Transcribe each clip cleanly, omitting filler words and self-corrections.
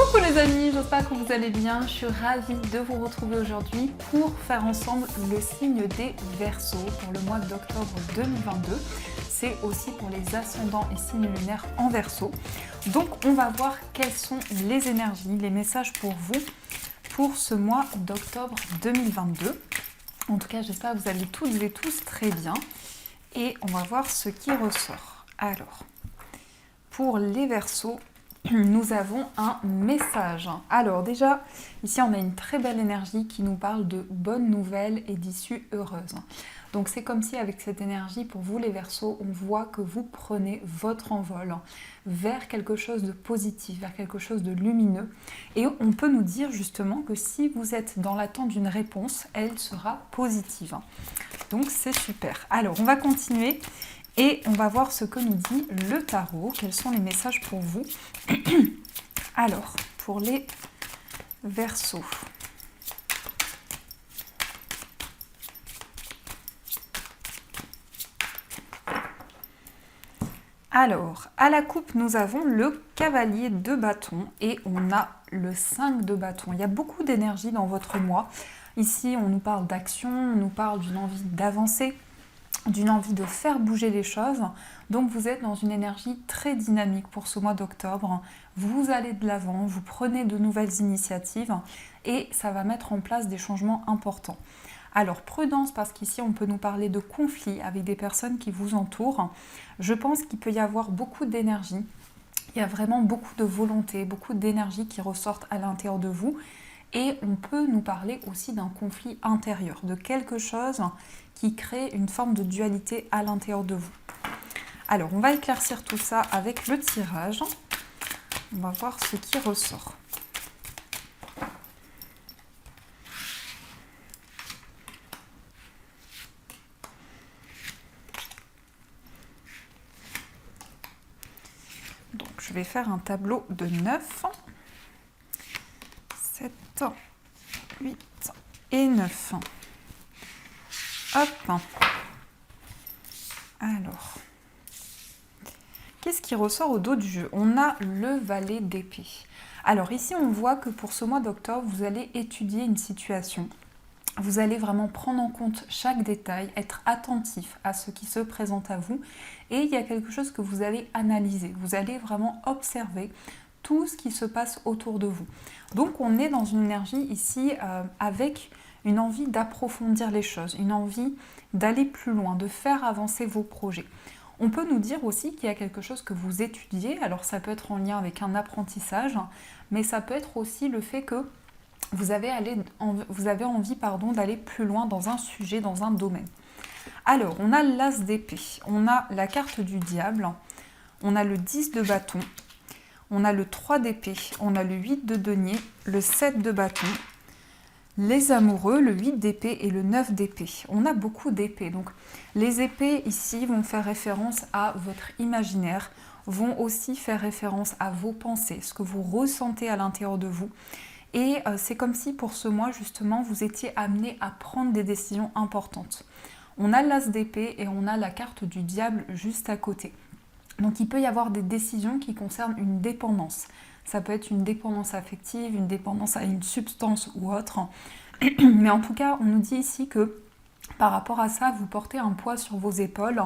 Coucou les amis, j'espère que vous allez bien. Je suis ravie de vous retrouver aujourd'hui pour faire ensemble le signe des Verseaux pour le mois d'octobre 2022. C'est aussi pour les ascendants et signes lunaires en Verseau. Donc on va voir quelles sont les énergies, les messages pour vous pour ce mois d'octobre 2022. En tout cas, j'espère que vous allez toutes et tous très bien. Et on va voir ce qui ressort. Alors, pour les Verseaux, nous avons un message. Alors déjà, ici on a une très belle énergie qui nous parle de bonnes nouvelles et d'issues heureuses. Donc c'est comme si avec cette énergie, pour vous les Verseaux, on voit que vous prenez votre envol vers quelque chose de positif, vers quelque chose de lumineux. Et on peut nous dire justement que si vous êtes dans l'attente d'une réponse, elle sera positive. Donc c'est super. Alors on va continuer. Et on va voir ce que nous dit le tarot, quels sont les messages pour vous. Alors, pour les Verseaux. Alors, à la coupe, nous avons le cavalier de bâton et on a le 5 de bâton. Il y a beaucoup d'énergie dans votre mois. Ici, on nous parle d'action, on nous parle d'une envie d'avancer, d'une envie de faire bouger les choses. Donc vous êtes dans une énergie très dynamique pour ce mois d'octobre. Vous allez de l'avant, vous prenez de nouvelles initiatives et ça va mettre en place des changements importants. Alors prudence, parce qu'ici on peut nous parler de conflits avec des personnes qui vous entourent. Je pense qu'il peut y avoir beaucoup d'énergie. Il y a vraiment beaucoup de volonté, beaucoup d'énergie qui ressortent à l'intérieur de vous. Et on peut nous parler aussi d'un conflit intérieur, de quelque chose qui crée une forme de dualité à l'intérieur de vous. Alors, on va éclaircir tout ça avec le tirage. On va voir ce qui ressort. Donc, je vais faire un tableau de 9. 7, 8 et 9. Hop. Alors, qu'est-ce qui ressort au dos du jeu? On a le valet d'épée. Alors ici, on voit que pour ce mois d'octobre, vous allez étudier une situation. Vous allez vraiment prendre en compte chaque détail, être attentif à ce qui se présente à vous. Et il y a quelque chose que vous allez analyser. Vous allez vraiment observer tout ce qui se passe autour de vous. Donc on est dans une énergie ici avec une envie d'approfondir les choses, une envie d'aller plus loin, de faire avancer vos projets. On peut nous dire aussi qu'il y a quelque chose que vous étudiez, alors ça peut être en lien avec un apprentissage, mais ça peut être aussi le fait que vous avez envie d'aller plus loin dans un sujet, dans un domaine. Alors, on a l'as d'épée, on a la carte du diable, on a le 10 de bâton, on a le 3 d'épée, on a le 8 de denier, le 7 de bâton, les amoureux, le 8 d'épée et le 9 d'épée. On a beaucoup d'épées. Donc les épées ici vont faire référence à votre imaginaire, vont aussi faire référence à vos pensées, ce que vous ressentez à l'intérieur de vous. Et c'est comme si pour ce mois justement vous étiez amené à prendre des décisions importantes. On a l'as d'épée et on a la carte du diable juste à côté. Donc il peut y avoir des décisions qui concernent une dépendance. Ça peut être une dépendance affective, une dépendance à une substance ou autre. Mais en tout cas, on nous dit ici que par rapport à ça, vous portez un poids sur vos épaules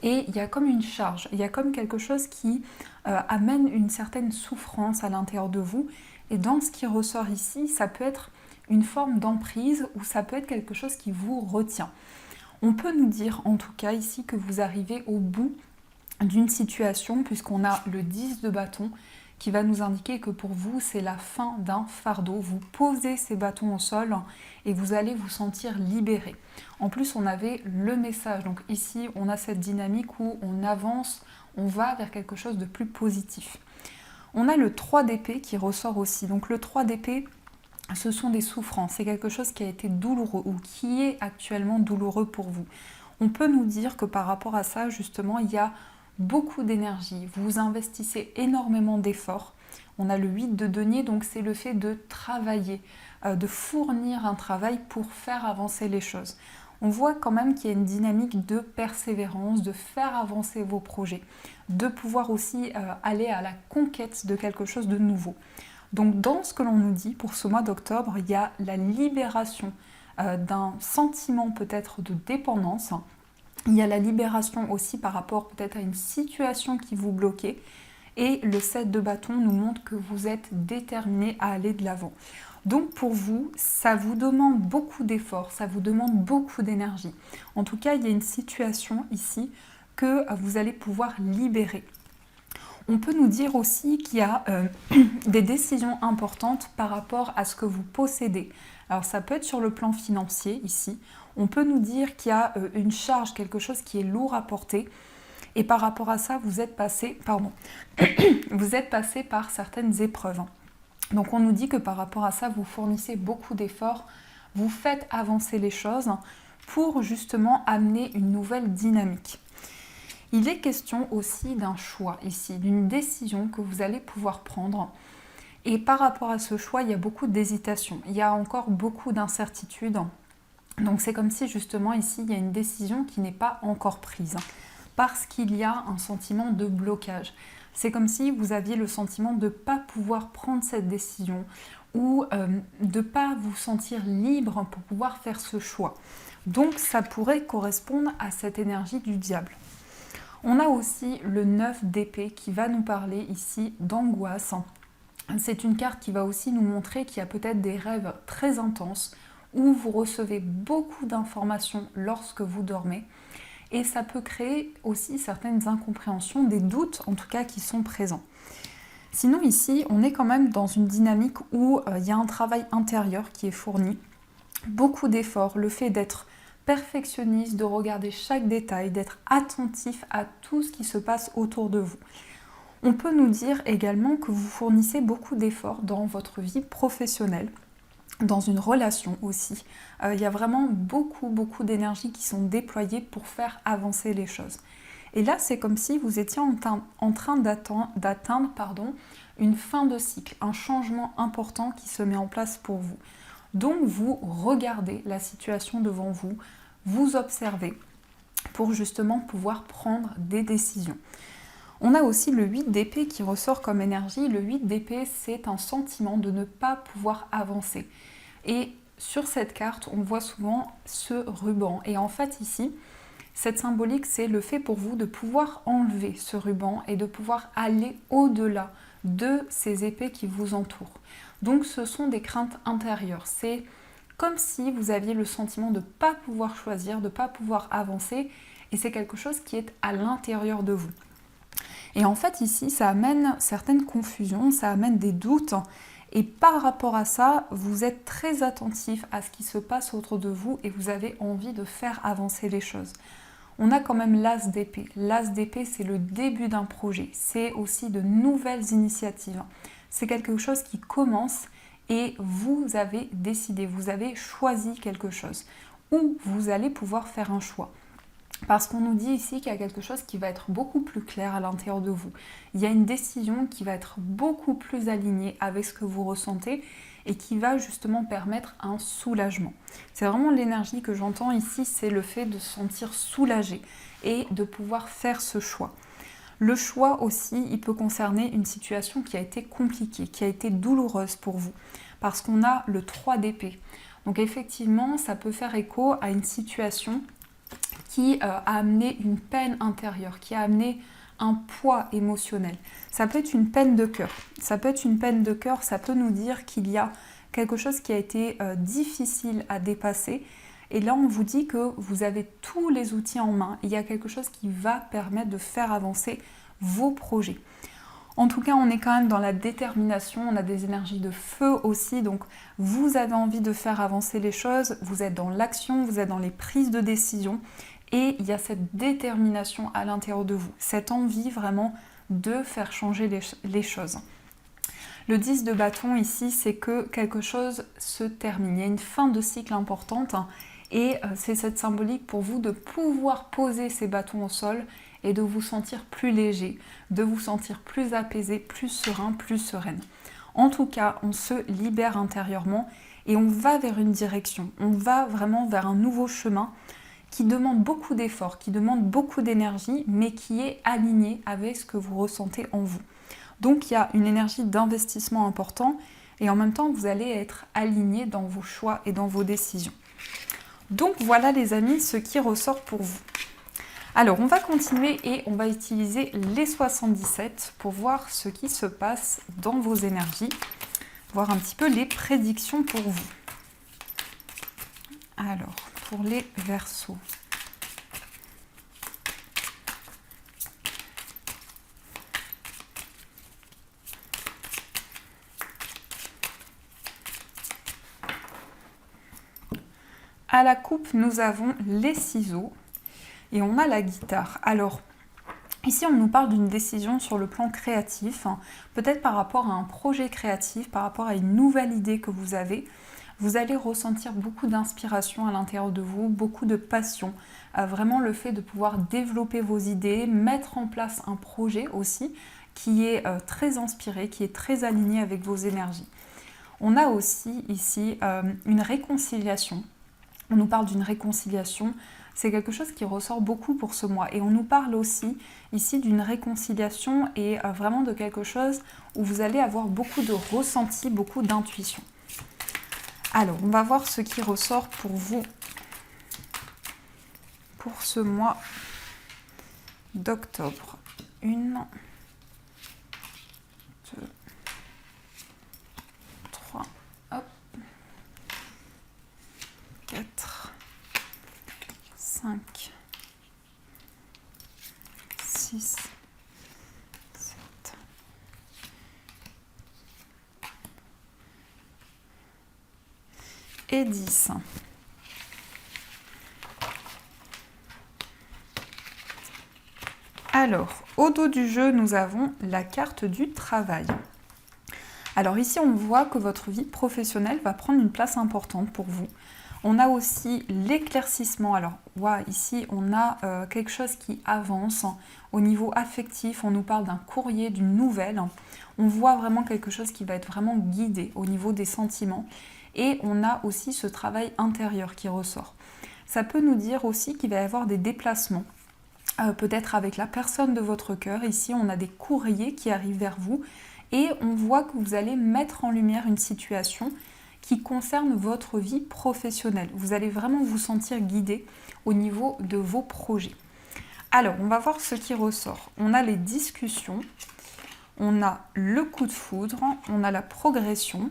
et il y a comme une charge, il y a comme quelque chose qui amène une certaine souffrance à l'intérieur de vous. Et dans ce qui ressort ici, ça peut être une forme d'emprise ou ça peut être quelque chose qui vous retient. On peut nous dire en tout cas ici que vous arrivez au bout d'une situation puisqu'on a le 10 de bâton qui va nous indiquer que pour vous, c'est la fin d'un fardeau. Vous posez ces bâtons au sol et vous allez vous sentir libéré. En plus, on avait le message. Donc ici, on a cette dynamique où on avance, on va vers quelque chose de plus positif. On a le 3 d'épée qui ressort aussi. Donc le 3 d'épée, ce sont des souffrances. C'est quelque chose qui a été douloureux ou qui est actuellement douloureux pour vous. On peut nous dire que par rapport à ça, justement, il y a beaucoup d'énergie, vous investissez énormément d'efforts. On a le 8 de denier, donc c'est le fait de travailler, de fournir un travail pour faire avancer les choses. On voit quand même qu'il y a une dynamique de persévérance, de faire avancer vos projets, de pouvoir aussi aller à la conquête de quelque chose de nouveau. Donc dans ce que l'on nous dit pour ce mois d'octobre, il y a la libération d'un sentiment peut-être de dépendance. Il y a la libération aussi par rapport peut-être à une situation qui vous bloquait. Et le 7 de bâton nous montre que vous êtes déterminé à aller de l'avant. Donc pour vous, ça vous demande beaucoup d'efforts, ça vous demande beaucoup d'énergie. En tout cas, il y a une situation ici que vous allez pouvoir libérer. On peut nous dire aussi qu'il y a des décisions importantes par rapport à ce que vous possédez. Alors ça peut être sur le plan financier ici. On peut nous dire qu'il y a une charge, quelque chose qui est lourd à porter. Et par rapport à ça, vous êtes passé par certaines épreuves. Donc on nous dit que par rapport à ça, vous fournissez beaucoup d'efforts, vous faites avancer les choses pour justement amener une nouvelle dynamique. Il est question aussi d'un choix ici, d'une décision que vous allez pouvoir prendre. Et par rapport à ce choix, il y a beaucoup d'hésitation, il y a encore beaucoup d'incertitudes. Donc c'est comme si justement ici, il y a une décision qui n'est pas encore prise, parce qu'il y a un sentiment de blocage. C'est comme si vous aviez le sentiment de ne pas pouvoir prendre cette décision ou de ne pas vous sentir libre pour pouvoir faire ce choix. Donc ça pourrait correspondre à cette énergie du diable. On a aussi le 9 d'épée qui va nous parler ici d'angoisse. C'est une carte qui va aussi nous montrer qu'il y a peut-être des rêves très intenses où vous recevez beaucoup d'informations lorsque vous dormez. Et ça peut créer aussi certaines incompréhensions, des doutes en tout cas qui sont présents. Sinon ici, on est quand même dans une dynamique où il y a un travail intérieur qui est fourni, beaucoup d'efforts, le fait d'être perfectionniste, de regarder chaque détail, d'être attentif à tout ce qui se passe autour de vous. On peut nous dire également que vous fournissez beaucoup d'efforts dans votre vie professionnelle, dans une relation aussi. Il y a vraiment beaucoup d'énergie qui sont déployées pour faire avancer les choses. Et là, c'est comme si vous étiez en train d'atteindre une fin de cycle, un changement important qui se met en place pour vous. Donc, vous regardez la situation devant vous, vous observez pour justement pouvoir prendre des décisions. On a aussi le 8 d'épée qui ressort comme énergie. Le 8 d'épée, c'est un sentiment de ne pas pouvoir avancer. Et sur cette carte, on voit souvent ce ruban. Et en fait, ici, cette symbolique, c'est le fait pour vous de pouvoir enlever ce ruban et de pouvoir aller au-delà de ces épées qui vous entourent. Donc, ce sont des craintes intérieures. C'est comme si vous aviez le sentiment de ne pas pouvoir choisir, de ne pas pouvoir avancer. Et c'est quelque chose qui est à l'intérieur de vous. Et en fait, ici, ça amène certaines confusions, ça amène des doutes. Et par rapport à ça, vous êtes très attentif à ce qui se passe autour de vous et vous avez envie de faire avancer les choses. On a quand même l'as d'épée. L'as d'épée, c'est le début d'un projet. C'est aussi de nouvelles initiatives. C'est quelque chose qui commence et vous avez décidé, vous avez choisi quelque chose. Ou vous allez pouvoir faire un choix. Parce qu'on nous dit ici qu'il y a quelque chose qui va être beaucoup plus clair à l'intérieur de vous. Il y a une décision qui va être beaucoup plus alignée avec ce que vous ressentez et qui va justement permettre un soulagement. C'est vraiment l'énergie que j'entends ici, c'est le fait de se sentir soulagé et de pouvoir faire ce choix. Le choix aussi, il peut concerner une situation qui a été compliquée, qui a été douloureuse pour vous, parce qu'on a le 3 d'épée. Donc effectivement, ça peut faire écho à une situation qui a amené une peine intérieure, qui a amené un poids émotionnel. Ça peut être une peine de cœur. Ça peut être une peine de cœur, ça peut nous dire qu'il y a quelque chose qui a été difficile à dépasser. Et là, on vous dit que vous avez tous les outils en main. Il y a quelque chose qui va permettre de faire avancer vos projets. En tout cas, on est quand même dans la détermination, on a des énergies de feu aussi, donc vous avez envie de faire avancer les choses, vous êtes dans l'action, vous êtes dans les prises de décision et il y a cette détermination à l'intérieur de vous, cette envie vraiment de faire changer les choses. Le 10 de bâton ici, c'est que quelque chose se termine, il y a une fin de cycle importante et c'est cette symbolique pour vous de pouvoir poser ces bâtons au sol et de vous sentir plus léger, de vous sentir plus apaisé, plus serein, plus sereine. En tout cas, on se libère intérieurement et on va vers une direction, on va vraiment vers un nouveau chemin qui demande beaucoup d'efforts, qui demande beaucoup d'énergie, mais qui est aligné avec ce que vous ressentez en vous. Donc il y a une énergie d'investissement important et en même temps vous allez être aligné dans vos choix et dans vos décisions. Donc voilà les amis ce qui ressort pour vous. Alors on va continuer et on va utiliser les 77 pour voir ce qui se passe dans vos énergies, voir un petit peu les prédictions pour vous. Alors pour les Verseaux. À la coupe, nous avons les ciseaux et on a la guitare. Alors, ici, on nous parle d'une décision sur le plan créatif, hein, peut-être par rapport à un projet créatif, par rapport à une nouvelle idée que vous avez. Vous allez ressentir beaucoup d'inspiration à l'intérieur de vous, beaucoup de passion. Vraiment le fait de pouvoir développer vos idées, mettre en place un projet aussi qui est très inspiré, qui est très aligné avec vos énergies. On a aussi ici une réconciliation. On nous parle d'une réconciliation, c'est quelque chose qui ressort beaucoup pour ce mois. Et on nous parle aussi ici d'une réconciliation et vraiment de quelque chose où vous allez avoir beaucoup de ressenti, beaucoup d'intuition. Alors, on va voir ce qui ressort pour vous pour ce mois d'octobre. 1, 2, 3, hop. 4, 5, 6, 7, et 10. Alors, au dos du jeu, nous avons la carte du travail. Alors ici, on voit que votre vie professionnelle va prendre une place importante pour vous. On a aussi l'éclaircissement. Alors, ici, on a quelque chose qui avance. Au niveau affectif, on nous parle d'un courrier, d'une nouvelle. On voit vraiment quelque chose qui va être vraiment guidé au niveau des sentiments. Et on a aussi ce travail intérieur qui ressort. Ça peut nous dire aussi qu'il va y avoir des déplacements. Peut-être avec la personne de votre cœur. Ici, on a des courriers qui arrivent vers vous. Et on voit que vous allez mettre en lumière une situation qui concerne votre vie professionnelle. Vous allez vraiment vous sentir guidé au niveau de vos projets. Alors, on va voir ce qui ressort. On a les discussions, on a le coup de foudre, on a la progression,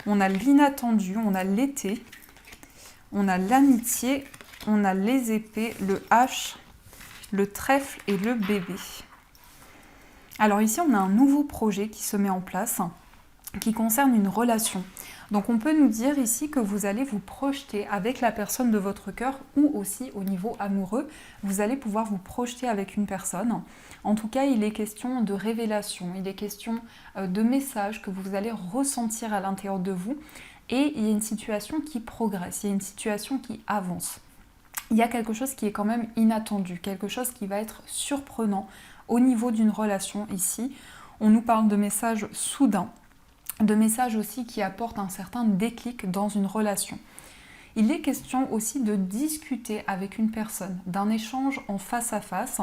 on a l'inattendu, on a l'été, on a l'amitié, on a les épées, le H, le trèfle et le bébé. Alors ici, on a un nouveau projet qui se met en place, qui concerne une relation. Donc on peut nous dire ici que vous allez vous projeter avec la personne de votre cœur ou aussi au niveau amoureux, vous allez pouvoir vous projeter avec une personne. En tout cas, il est question de révélation, il est question de messages que vous allez ressentir à l'intérieur de vous et il y a une situation qui progresse, il y a une situation qui avance. Il y a quelque chose qui est quand même inattendu, quelque chose qui va être surprenant au niveau d'une relation ici. On nous parle de messages soudains, de messages aussi qui apportent un certain déclic dans une relation. Il est question aussi de discuter avec une personne, d'un échange en face à face.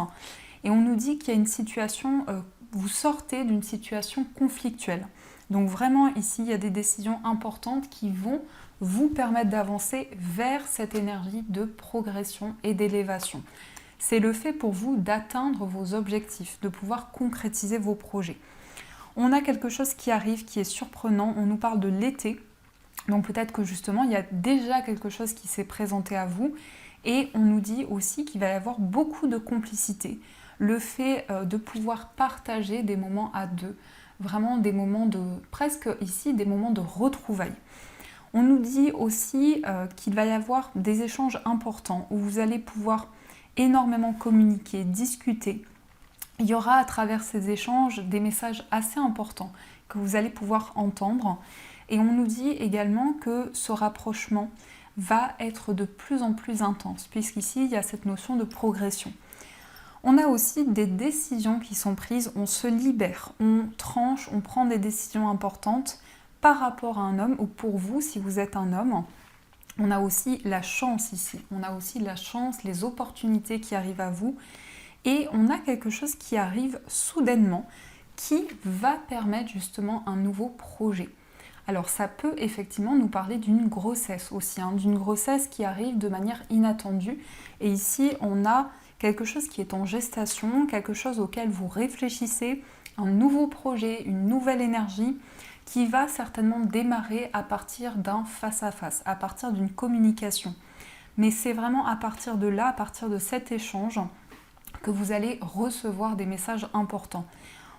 Et on nous dit qu'il y a une situation, vous sortez d'une situation conflictuelle. Donc vraiment ici, il y a des décisions importantes qui vont vous permettre d'avancer vers cette énergie de progression et d'élévation. C'est le fait pour vous d'atteindre vos objectifs, de pouvoir concrétiser vos projets. On a quelque chose qui arrive, qui est surprenant. On nous parle de l'été. Donc peut-être que justement, il y a déjà quelque chose qui s'est présenté à vous. Et on nous dit aussi qu'il va y avoir beaucoup de complicité. Le fait de pouvoir partager des moments à deux. Vraiment des moments de, presque ici, des moments de retrouvailles. On nous dit aussi qu'il va y avoir des échanges importants où vous allez pouvoir énormément communiquer, discuter. Il y aura à travers ces échanges des messages assez importants que vous allez pouvoir entendre. Et on nous dit également que ce rapprochement va être de plus en plus intense, puisqu'ici, il y a cette notion de progression. On a aussi des décisions qui sont prises, on se libère, on tranche, on prend des décisions importantes par rapport à un homme, ou pour vous, si vous êtes un homme. On a aussi la chance ici, on a aussi la chance, les opportunités qui arrivent à vous. Et on a quelque chose qui arrive soudainement, qui va permettre justement un nouveau projet. Alors ça peut effectivement nous parler d'une grossesse aussi, d'une grossesse qui arrive de manière inattendue. Et ici, on a quelque chose qui est en gestation, quelque chose auquel vous réfléchissez, un nouveau projet, une nouvelle énergie qui va certainement démarrer à partir d'un face-à-face, à partir d'une communication. Mais c'est vraiment à partir de là, à partir de cet échange, que vous allez recevoir des messages importants.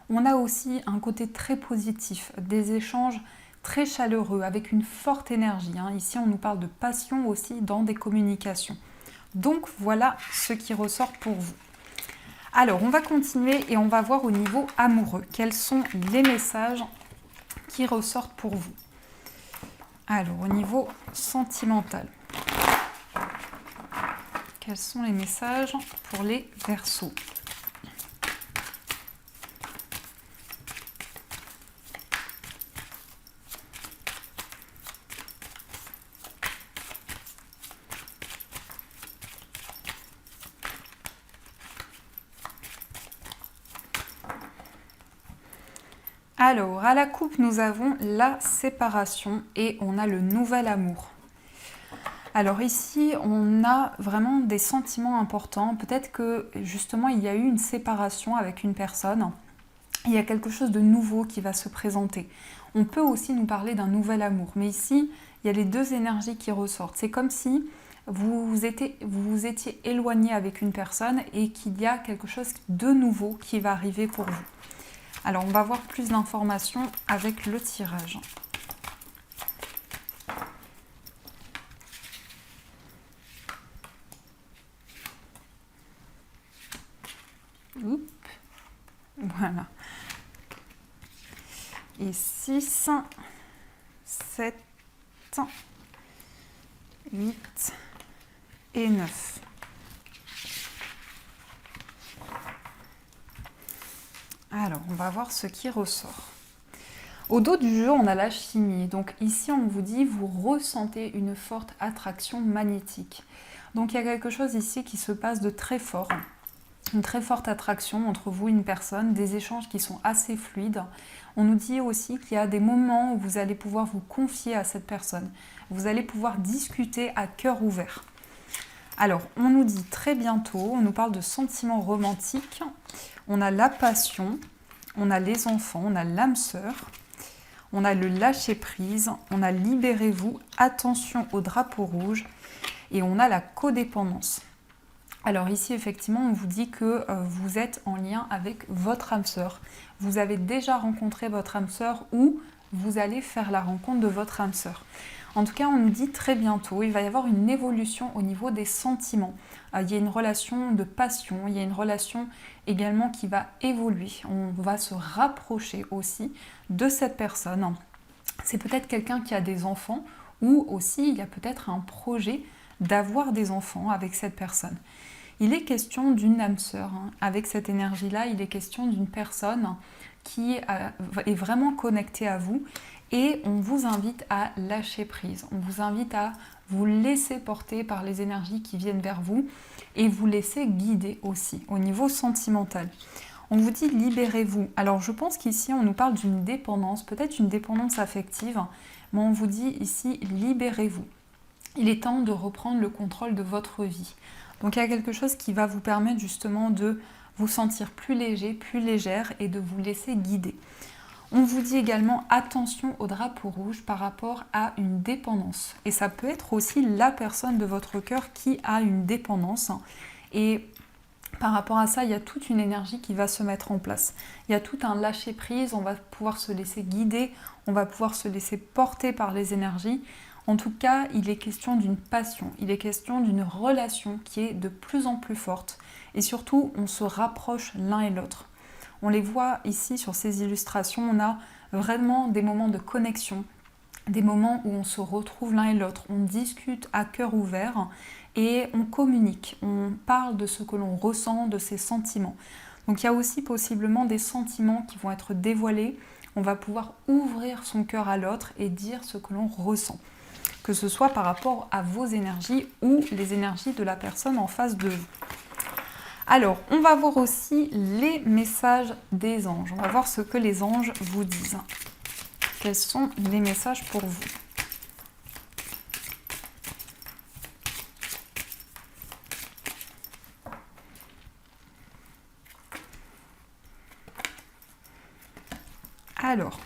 On a aussi un côté très positif, des échanges très chaleureux, avec une forte énergie. Ici, on nous parle de passion aussi dans des communications. Donc, voilà ce qui ressort pour vous. Alors, on va continuer et on va voir au niveau amoureux. Quels sont les messages qui ressortent pour vous? Alors, au niveau sentimental, quels sont les messages pour les Verseaux? Alors, à la coupe, nous avons la séparation et on a le nouvel amour. Alors ici, on a vraiment des sentiments importants. Peut-être que justement, il y a eu une séparation avec une personne. Il y a quelque chose de nouveau qui va se présenter. On peut aussi nous parler d'un nouvel amour. Mais ici, il y a les deux énergies qui ressortent. C'est comme si vous vous étiez éloigné avec une personne et qu'il y a quelque chose de nouveau qui va arriver pour vous. Alors, on va voir plus d'informations avec le tirage. Oups. Voilà. Et 6, 7, 8 et 9. Alors, on va voir ce qui ressort. Au dos du jeu, on a la chimie. Donc ici, on vous dit, vous ressentez une forte attraction magnétique. Donc il y a quelque chose ici qui se passe de très fort. Une très forte attraction entre vous et une personne, des échanges qui sont assez fluides. On nous dit aussi qu'il y a des moments où vous allez pouvoir vous confier à cette personne. Vous allez pouvoir discuter à cœur ouvert. Alors, on nous dit très bientôt, on nous parle de sentiments romantiques. On a la passion, on a les enfants, on a l'âme sœur, on a le lâcher-prise, on a libérez-vous, attention au drapeau rouge et on a la codépendance. Alors ici, effectivement, on vous dit que vous êtes en lien avec votre âme sœur. Vous avez déjà rencontré votre âme sœur ou vous allez faire la rencontre de votre âme sœur. En tout cas, on nous dit très bientôt, il va y avoir une évolution au niveau des sentiments. Il y a une relation de passion, il y a une relation également qui va évoluer. On va se rapprocher aussi de cette personne. C'est peut-être quelqu'un qui a des enfants ou aussi il y a peut-être un projet d'avoir des enfants avec cette personne. Il est question d'une âme sœur. Avec cette énergie-là, il est question d'une personne qui est vraiment connectée à vous et on vous invite à lâcher prise. On vous invite à vous laisser porter par les énergies qui viennent vers vous et vous laisser guider aussi au niveau sentimental. On vous dit libérez-vous. Alors je pense qu'ici on nous parle d'une dépendance, peut-être une dépendance affective, mais on vous dit ici libérez-vous. Il est temps de reprendre le contrôle de votre vie. Donc il y a quelque chose qui va vous permettre justement de vous sentir plus léger, plus légère et de vous laisser guider. On vous dit également attention au drapeau rouge par rapport à une dépendance. Et ça peut être aussi la personne de votre cœur qui a une dépendance. Et par rapport à ça, il y a toute une énergie qui va se mettre en place. Il y a tout un lâcher-prise, on va pouvoir se laisser guider, on va pouvoir se laisser porter par les énergies. En tout cas, il est question d'une passion, il est question d'une relation qui est de plus en plus forte. Et surtout, on se rapproche l'un et l'autre. On les voit ici sur ces illustrations, on a vraiment des moments de connexion, des moments où on se retrouve l'un et l'autre, on discute à cœur ouvert et on communique, on parle de ce que l'on ressent, de ses sentiments. Donc il y a aussi possiblement des sentiments qui vont être dévoilés, on va pouvoir ouvrir son cœur à l'autre et dire ce que l'on ressent. Que ce soit par rapport à vos énergies ou les énergies de la personne en face de vous. Alors, on va voir aussi les messages des anges. On va voir ce que les anges vous disent. Quels sont les messages pour vous? Alors,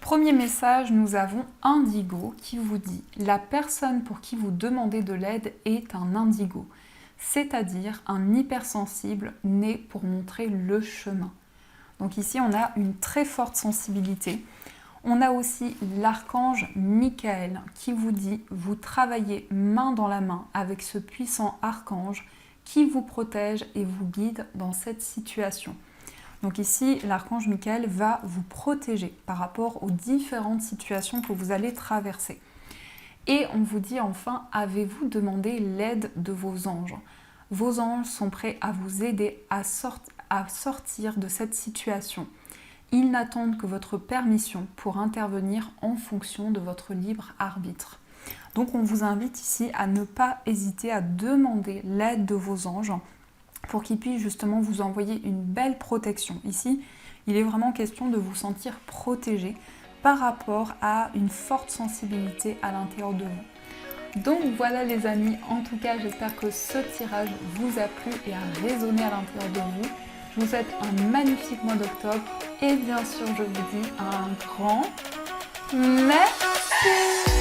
premier message, nous avons Indigo qui vous dit « La personne pour qui vous demandez de l'aide est un indigo, c'est-à-dire un hypersensible né pour montrer le chemin. » Donc ici, on a une très forte sensibilité. On a aussi l'archange Michael qui vous dit « Vous travaillez main dans la main avec ce puissant archange qui vous protège et vous guide dans cette situation. » Donc ici, l'archange Michael va vous protéger par rapport aux différentes situations que vous allez traverser. Et on vous dit enfin, avez-vous demandé l'aide de vos anges? Vos anges sont prêts à vous aider à sortir de cette situation. Ils n'attendent que votre permission pour intervenir en fonction de votre libre arbitre. Donc on vous invite ici à ne pas hésiter à demander l'aide de vos anges pour qu'ils puissent justement vous envoyer une belle protection. Ici, il est vraiment question de vous sentir protégé par rapport à une forte sensibilité à l'intérieur de vous. Donc voilà les amis, en tout cas j'espère que ce tirage vous a plu et a résonné à l'intérieur de vous. Je vous souhaite un magnifique mois d'octobre et bien sûr je vous dis un grand merci.